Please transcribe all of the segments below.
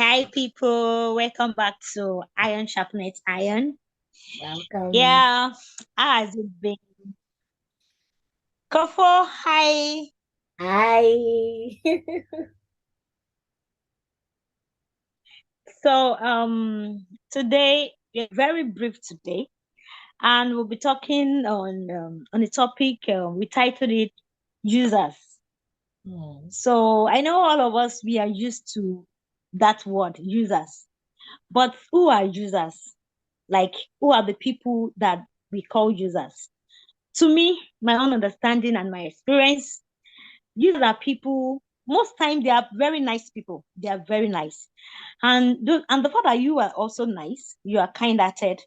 Hi, people. Welcome back to Iron Sharpness Iron. Welcome. Yeah, how has it been? Kofo, hi. Hi. So, today we're very brief today, and we'll be talking on a topic. We titled it "Users." Hmm. So, I know all of us we are used to that word, users. But who are users? Like, who are the people that we call users? To me, my own understanding and my experience, users are people, most time they are very nice people. They are very nice. And the fact that you are also nice, you are kind-hearted,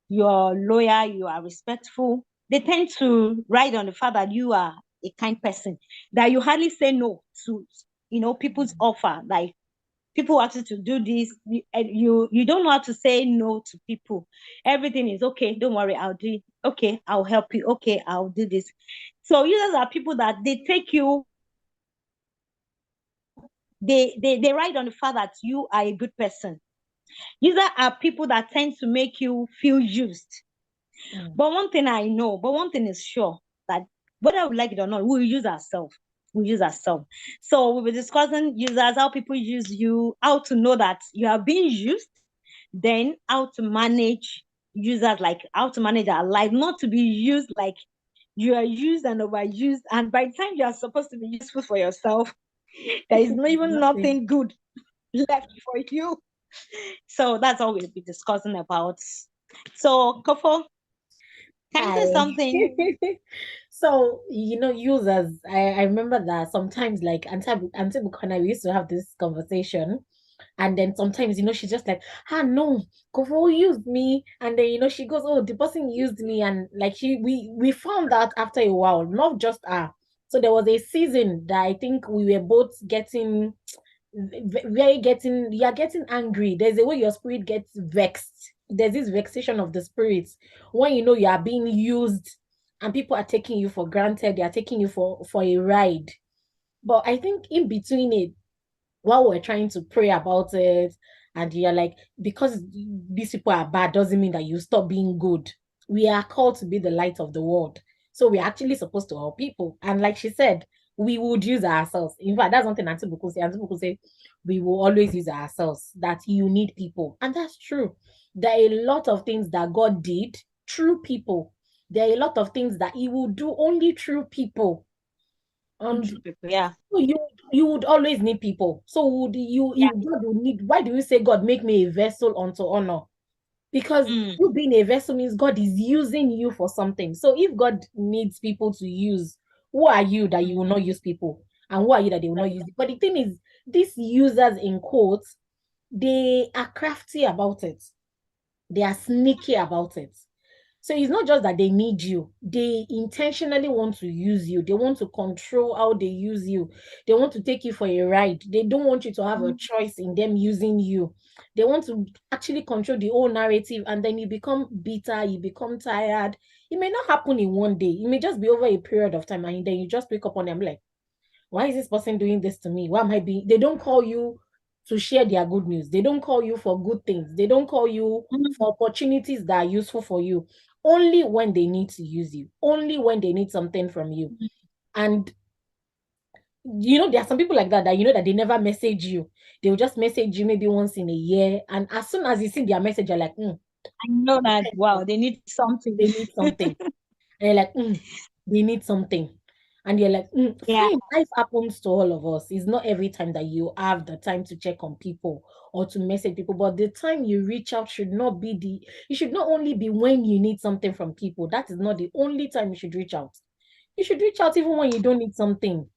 you're loyal, you are respectful, they tend to ride on the fact that you are a kind person, that you hardly say no to, people's offer. Like, people ask you to do this, you don't know how to say no to people. Everything is okay, don't worry, I'll do it. Okay, I'll help you. Okay, I'll do this. So users are people that they take you, they ride on the fact that you are a good person. Users are people that tend to make you feel used. Hmm. But one thing is sure, that whether we like it or not, we'll use ourselves. We use ourselves. So we'll be discussing users, how people use you, how to know that you are being used, then how to manage users, like how to manage our life, not to be used like you are used and overused. And by the time you are supposed to be useful for yourself, there is not even Nothing. nothing good left for you. So that's all we'll be discussing about. So, Kofo, can you Hi. say something? So, users, I remember that sometimes, like, Auntie Bukana, we used to have this conversation. And then sometimes, she's just like, no, Kofo used me. And then, she goes, oh, the person used me. And like, we found out after a while, not just her. So there was a season that I think we were both getting you're getting angry. There's a way your spirit gets vexed. There's this vexation of the spirit when you know you are being used and people are taking you for granted, they are taking you for a ride. But I think in between it, while we're trying to pray about it, and you're like, because these people are bad doesn't mean that you stop being good. We are called to be the light of the world. So we're actually supposed to help people. And like she said, we would use ourselves. In fact, that's one thing Auntie Buku say. Auntie Buku say, we will always use ourselves, that you need people. And that's true. There are a lot of things that God did through people. There are a lot of things that He will do only through people. And Yeah. so you would always need people. So would you Yeah. if God would need, why do you say God make me a vessel unto honor? Because Mm. you being a vessel means God is using you for something. So if God needs people to use, who are you that you will not use people? And who are you that they will not use it? But the thing is, these users in quotes, they are crafty about it. They are sneaky about it. So it's not just that they need you, they intentionally want to use you. They want to control how they use you. They want to take you for a ride. They don't want you to have a choice in them using you. They want to actually control the whole narrative, and then you become bitter, you become tired. It may not happen in one day, it may just be over a period of time, and then you just wake up on them like, why is this person doing this to me? Why am I being? They don't call you to share their good news. They don't call you for good things. They don't call you Mm. for opportunities that are useful for you. Only when they need to use you. Only when they need something from you. And there are some people like that that they never message you. They will just message you maybe once in a year. And as soon as you see their message, you're like, I know that. Wow, they need something. they need something. And you're like, they need something. And you're like, Yeah. fine, life happens to all of us. It's not every time that you have the time to check on people or to message people, but the time you reach out should not be it should not only be when you need something from people. That is not the only time you should reach out. You should reach out even when you don't need something.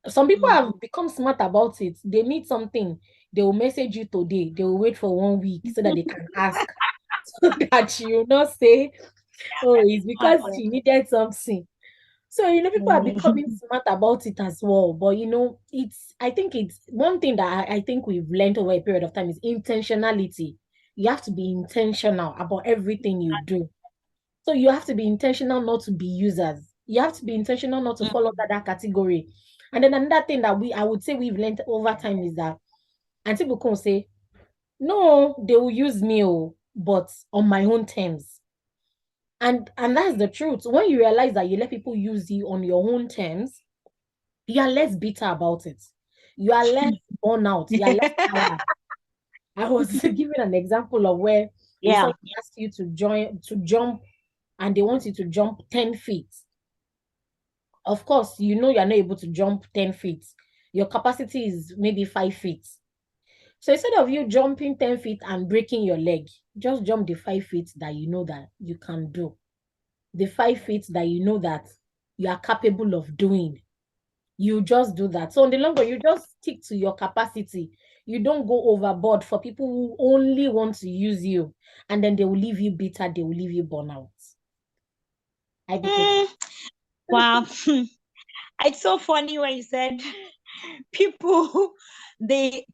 Some people Mm. have become smart about it. They need something. They will message you today. They will wait for 1 week so that they can ask. So that you not say, oh, it's because she needed something. So, people are becoming Mm. smart about it as well. But, I think it's one thing that I think we've learned over a period of time is intentionality. You have to be intentional about everything you do. So you have to be intentional not to be users. You have to be intentional not to Mm. fall under that category. And then another thing that I would say we've learned over time is that And people can say, no, they will use me, but on my own terms. And that's the truth. When you realize that you let people use you on your own terms, you are less bitter about it. You are less worn out. You are less tired. I was giving an example of where if Yeah. someone asks you to jump and they want you to jump 10 feet. Of course, you know you're not able to jump 10 feet. Your capacity is maybe 5 feet. So instead of you jumping 10 feet and breaking your leg, just jump the 5 feet that you know that you can do. The 5 feet that you know that you are capable of doing. You just do that. So in the long run, you just stick to your capacity. You don't go overboard for people who only want to use you, and then they will leave you bitter, they will leave you burn out. I became Mm, wow. It's so funny when you said people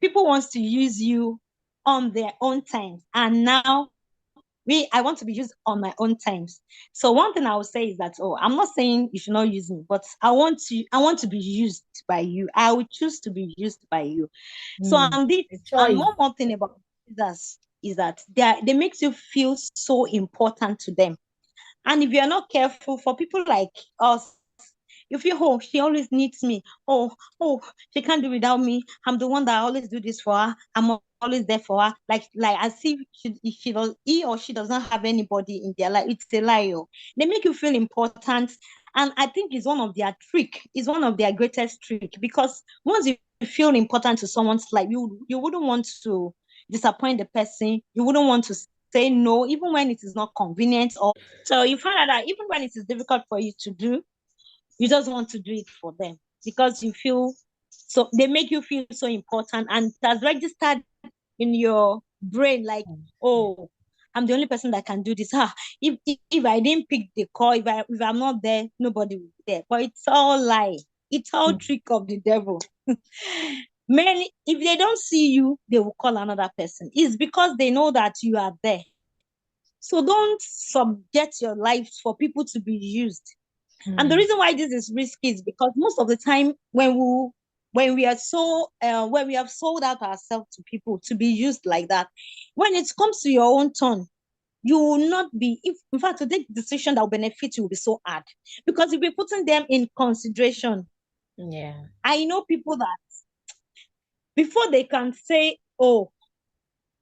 people wants to use you on their own time, and now I want to be used on my own times. So one thing I would say is that, oh, I'm not saying you should not use me, but I want to be used by you. I would choose to be used by you. So and this a and choice. one more thing about Jesus is that they makes you feel so important to them. And if you're not careful, for people like us, you feel, oh, she always needs me. Oh, she can't do without me. I'm the one that always do this for her. I'm always there for her. Like as if she does, he or she does not have anybody in their life. It's a lie. Oh. They make you feel important. And I think it's one of their trick. It's one of their greatest trick, because once you feel important to someone's life, you wouldn't want to disappoint the person. You wouldn't want to say no, even when it is not convenient. Or so you find out that even when it is difficult for you to do, you just want to do it for them, because you feel so they make you feel so important, and it has registered in your brain like, oh, I'm the only person that can do this. If I didn't pick the call, if I'm not there, nobody will be there. But it's all lie. It's all trick of the devil. Many, if they don't see you, they will call another person. It's because they know that you are there. So don't subject your life for people to be used. And the Mm. reason why this is risky is because most of the time when we have sold out ourselves to people to be used like that, when it comes to your own turn, you will not be, if in fact to take decision that will benefit you will be so hard, because you'll be putting them in consideration. Yeah. I know people that before they can say, oh,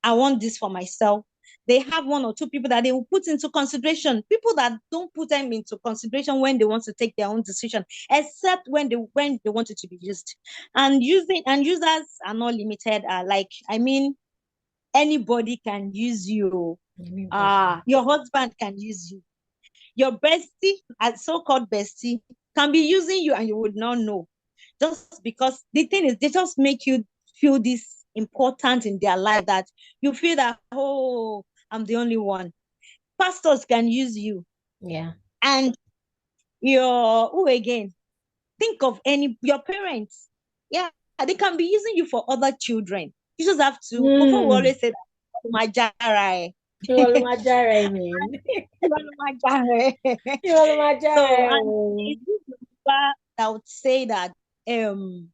I want this for myself, they have one or two people that they will put into consideration. People that don't put them into consideration when they want to take their own decision, except when they want it to be used. And users are not limited. I mean, anybody can use you. Anybody. Your husband can use you. Your bestie, a so-called bestie, can be using you and you would not know. Just because the thing is, they just make you feel this important in their life that you feel that, oh, I'm the only one. Pastors can use you. Yeah. And your, who again? Think of your parents. Yeah, they can be using you for other children. You just have to, before we Mm. always say that, Majara. You all my jar, man. You all my So, jar. and it's this that would say um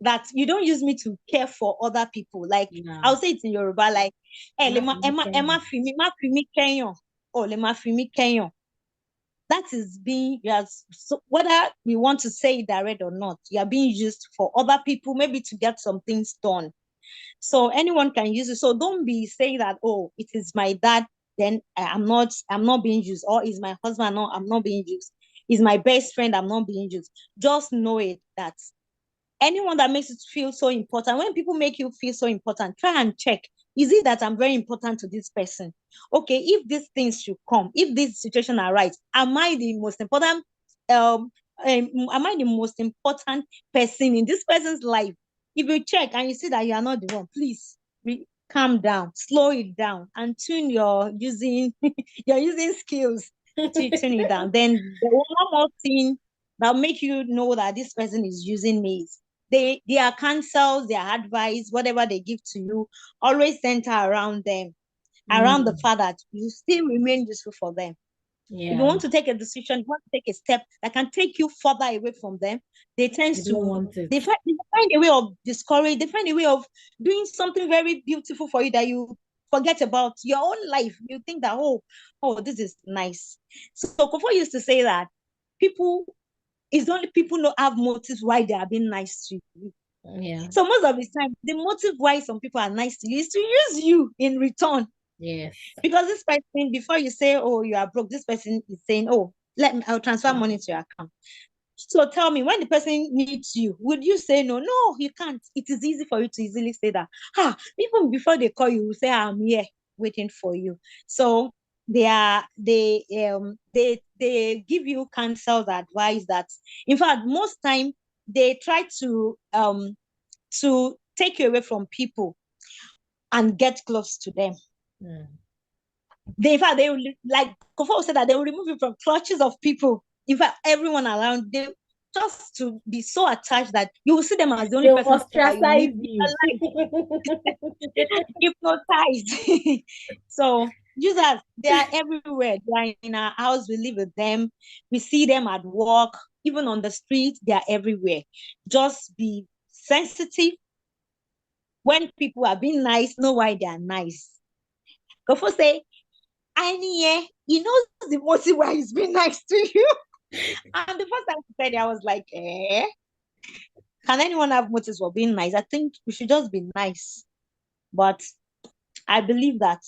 that you don't use me to care for other people. Like Yeah. I'll say it in Yoruba, like Nothing can. Emma Fimi Kenyon, or Lema Fimi Kenyon. That is being, yes, so whether we want to say it direct or not, you are being used for other people, maybe to get some things done. So anyone can use it. So don't be saying that, oh, it is my dad, then I'm not being used, or is my husband, no, I'm not being used. Is my best friend, I'm not being used. Just know it that anyone that makes it feel so important, when people make you feel so important, try and check. Is it that I'm very important to this person? Okay, if these things should come, if this situation arise, am I the most important am I the most important person in this person's life? If you check and you see that you are not the one, please calm down, slow it down, and tune your using your using skills to tune it down. Then the one more thing that make you know that this person is using me is their counsels, their advice, whatever they give to you, always center around them, around the Mm. fact that you still remain useful for them. If you Yeah. want to take a decision, you want to take a step that can take you further away from them, they tend You don't to want it. they find a way of discourage. They find a way of doing something very beautiful for you that you forget about your own life. You think that this is nice. So Kofo used to say that people it's only people don't have motives why they are being nice to you. Yeah. So most of the time, the motive why some people are nice to you is to use you in return. Yes. Because this person, before you say, oh, you are broke, this person is saying, oh, I'll transfer money to your account. So tell me, when the person needs you, would you say no? No, you can't. It is easy for you to easily say that. Even before they call you, say, I'm here waiting for you. So they give you counsels, advice that in fact most time they try to take you away from people and get close to them. Mm. In fact, they will, like Kofo said, that they will remove you from clutches of people. In fact, everyone around, they just to be so attached that you will see them as the only They'll person that you need ostracize in you. your life, hypnotized. So users, they are everywhere. They are in our house. We live with them. We see them at work, even on the street. They are everywhere. Just be sensitive when people are being nice. Know why they are nice. Kofo say, and he knows the motive why he's being nice to you. And the first time he said it, I was like, can anyone have motives for being nice? I think we should just be nice. But I believe that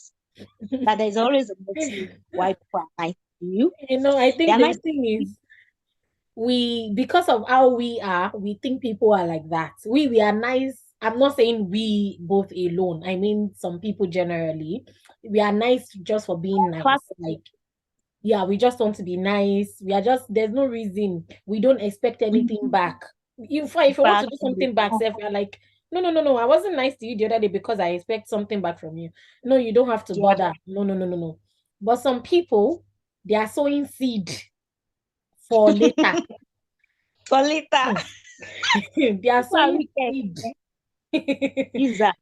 there's always a motive why people are nice to you. I They think are the nice. thing is, because of how we are, we think people are like that. We are nice. I'm not saying we both alone. I mean, some people generally, we are nice just for being Class. nice. Like, yeah, we just want to be nice. We are just, there's no reason. We don't expect anything back. If you want to Back. do something back, say, you're like, no, no, no, no. I wasn't nice to you the other day because I expect something back from you. No, you don't have to Yeah. bother. No, no, no, no, no. But some people, they are sowing seed for later. For later. They are People are sowing wicked. seed. User.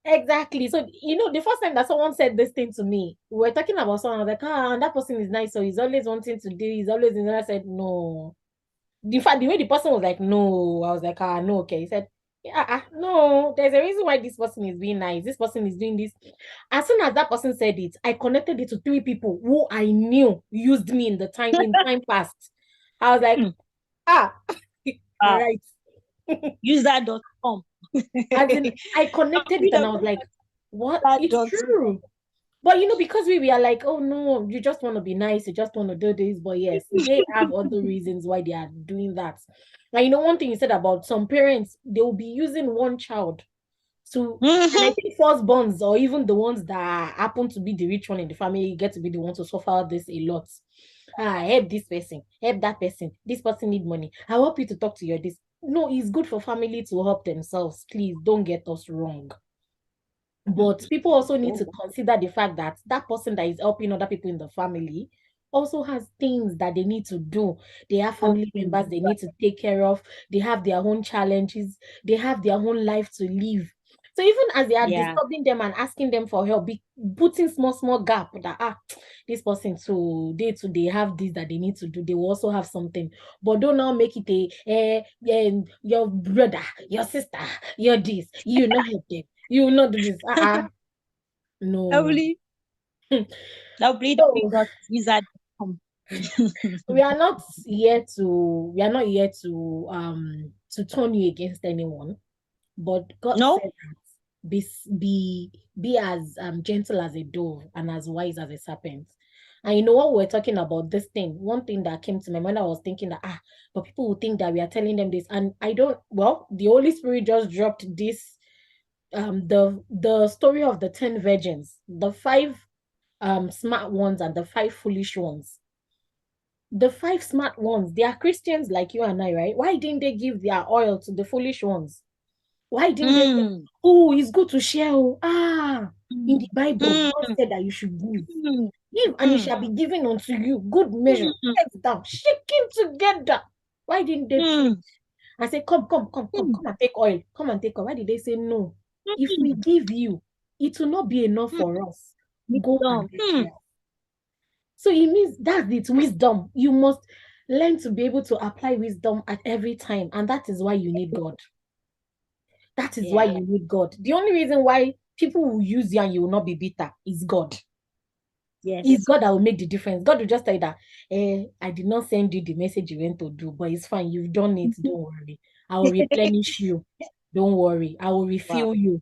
Exactly. So, the first time that someone said this thing to me, we were talking about someone, I was like, that person is nice. So he's always wanting to do, he's always in there. I said, no. In fact, the way the person was like, no, I was like, no, okay. He said, yeah, no, there's a reason why this person is being nice. This person is doing this. As soon as that person said it, I connected it to 3 people who I knew used me in time past. I was like, ah, uh, right. user.com. As in, I connected it and I was like, what? It's User.com. true. But because we are like, oh no, you just want to be nice, you just want to do this. But yes, they have other reasons why they are doing that. And one thing you said about some parents, they will be using one child to, and I Mm-hmm. think firstborns or even the ones that happen to be the rich one in the family get to be the ones to suffer this a lot. Help this person, help that person. This person need money. I help you to talk to your this. No, it's good for family to help themselves. Please don't get us wrong. But people also need to consider the fact that that person that is helping other people in the family also has things that they need to do. They have family Okay. members they need to take care of. They have their own challenges. They have their own life to live. So even as they are Yeah. disturbing them and asking them for help, be putting small gap that this person they have this that they need to do. They will also have something, but don't now make it your brother, your sister, your this. You not help them. You will not do this. No. Probably, probably the So biggest user.com. we are not here to turn you against anyone, but God No. said that be as gentle as a dove and as wise as a serpent. And what we're talking about this thing, one thing that came to my mind, I was thinking that but people will think that we are telling them this, and I don't. Well, the Holy Spirit just dropped this the story of the 10 virgins, the 5 smart ones and the 5 foolish ones. The 5 smart ones, they are Christians like you and I, right? Why didn't they give their oil to the foolish ones? Why didn't they say, Mm. oh, it's good to share? In the Mm. Bible, Mm. God said that you should give. Mm. Give and it Mm. shall be given unto you. Good measure. Mm. Get down, shaking together. Why didn't they pray Mm. and say, come Mm. and take oil? Come and take oil. Why did they say no? If we Mm. give you, it will not be enough Mm. for us. Mm. Go and Mm. get Mm. yours. So it means that's it, wisdom. You must learn to be able to apply wisdom at every time. And that is why you need God. That is why Yeah. you need God. The only reason why people will use you and you will not be bitter is God. It's Yes. God that will make the difference. God will just tell you that, I did not send you the message you went to do, but it's fine. You've done it. Don't worry. I will replenish you. Don't worry. I will Wow. refill you.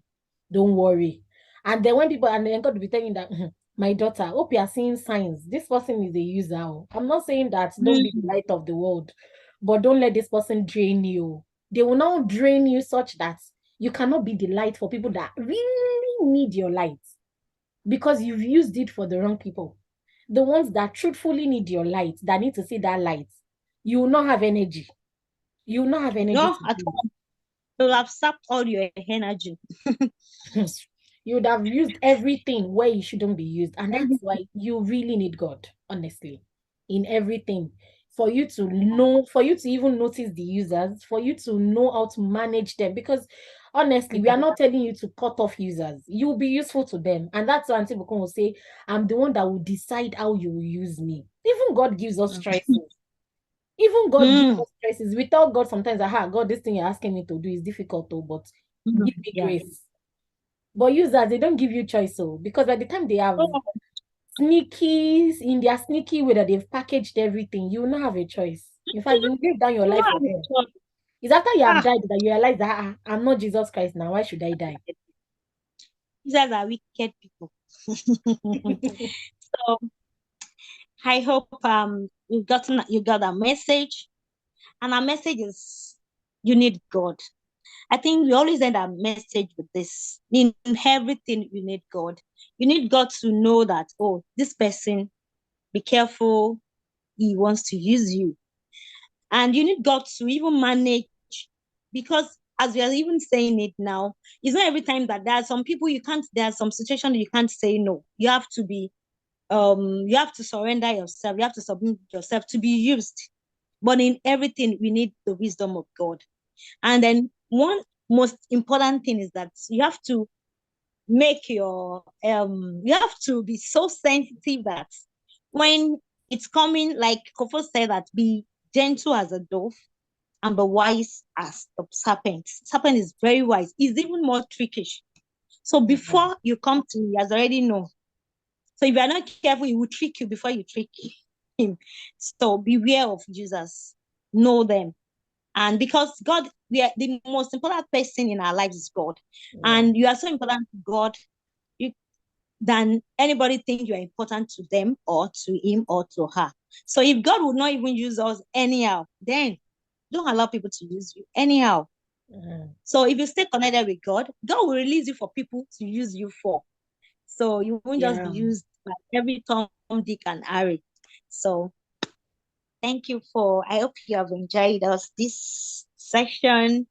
Don't worry. And then when people, and then God will be telling you that, my daughter, hope you are seeing signs. This person is a user. Oh. I'm not saying that don't be the Mm. light of the world, but don't let this person drain you. They will now drain you such that you cannot be the light for people that really need your light because you've used it for the wrong people. The ones that truthfully need your light, that need to see that light, you will not have energy. You will not have energy No, to at do all. You'll have sapped all your energy. it. You would have used everything where you shouldn't be used. And that's why you really need God, honestly, in everything. For you to know, for you to even notice the users, for you to know how to manage them. Because honestly, we are not telling you to cut off users. You'll be useful to them. And that's why Auntie Bukon will say, I'm the one that will decide how you will use me. Even God gives us choices. Even God gives Mm. us choices. Without God, sometimes, God, this thing you're asking me to do is difficult, though, but give me Yeah. grace. But users, they don't give you choice, so because by the time they have Oh, sneakies in their sneaky way that they've packaged everything, you will not have a choice. In fact, you will live down your you know life how for we them. talk. It's after you have Ah, died that you realize that I'm not Jesus Christ now. Why should I die? these are wicked people. So I hope you got a message, and our message is you need God. I think we always end our message with this. In everything, you need God. You need God to know that, oh, this person, be careful, he wants to use you. And you need God to even manage, because as we are even saying it now, it's not every time that there are some people you can't, there are some situations you can't say no. You have to surrender yourself, you have to submit yourself to be used. But in everything, we need the wisdom of God. And then one most important thing is that you have to be so sensitive that when it's coming, like Kofo said, that be gentle as a dove and be wise as the serpent. Serpent is very wise. He's even more trickish. So Mhm. before you come to him, he has already known. So if you are not careful, he will trick you before you trick him. So beware of Jesus. Know them. And because God, we are the most important person in our lives is God. Yeah. And you are so important to God you, than anybody think you are important to them or to him or to her. So if God would not even use us anyhow, then don't allow people to use you anyhow. Mhm. So if you stay connected with God, God will release you for people to use you for. So you won't just be Yeah. used by every Tom, Dick, and Harry. So thank you I hope you have enjoyed us this session.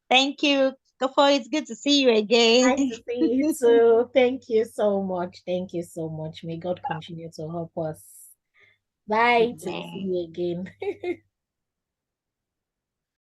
Thank you. Kofo, it's good to see you again. Nice to see you too. Thank you so much. Thank you so much. May God continue to help us. Bye. Till we see Amen. you again.